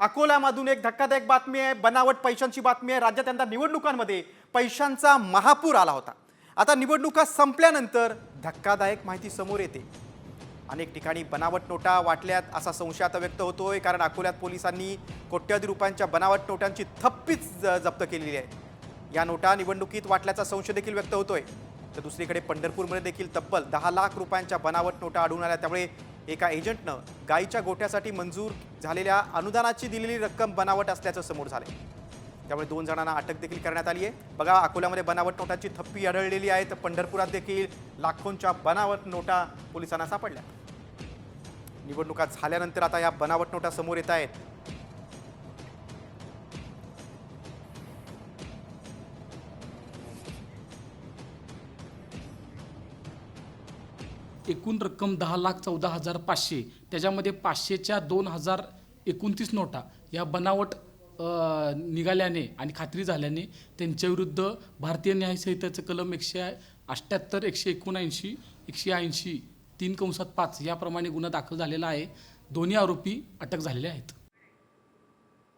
अकोल्यामधून एक धक्कादायक बातमी आहे, बनावट पैशांची बातमी आहे। राज्यात यंदा निवडणुकांमध्ये पैशांचा महापूर आला होता। आता निवडणुका संपल्यानंतर धक्कादायक माहिती समोर येते। अनेक ठिकाणी बनावट नोटा वाटल्यात असा संशय आता व्यक्त होतोय, कारण अकोल्यात पोलिसांनी कोट्यवधी रुपयांच्या बनावट नोटांची थप्पीच जप्त केलेली आहे। या नोटा निवडणुकीत वाटल्याचा संशय देखील व्यक्त होतोय। तर दुसरीकडे पंढरपूरमध्ये देखील तब्बल 10 लाख रुपयांच्या बनावट नोटा आढळून आल्या। त्यामुळे एका एजंटनं गायीच्या गोठ्यासाठी मंजूर झालेल्या अनुदानाची दिलेली रक्कम बनावट असल्याचं समोर झालंय। त्यामुळे 2 जणांना अटक देखील करण्यात आली आहे। बघा, अकोल्यामध्ये बनावट नोटांची थप्पी आढळलेली आहे, तर पंढरपुरात देखील लाखोंच्या बनावट नोटा पोलिसांना सापडल्या। निवडणुका झाल्यानंतर आता या बनावट नोटा समोर येत आहेत। एकूण रक्कम 10,14,500, त्याच्यामध्ये 500च्या 2,029 नोटा या बनावट निघाल्याने आणि खात्री झाल्याने त्यांच्याविरुद्ध भारतीय न्याय संहितेचं कलम 178, 179, 180, 3/5 याप्रमाणे गुन्हा दाखल झालेला आहे। दोन्ही आरोपी अटक झालेले आहेत।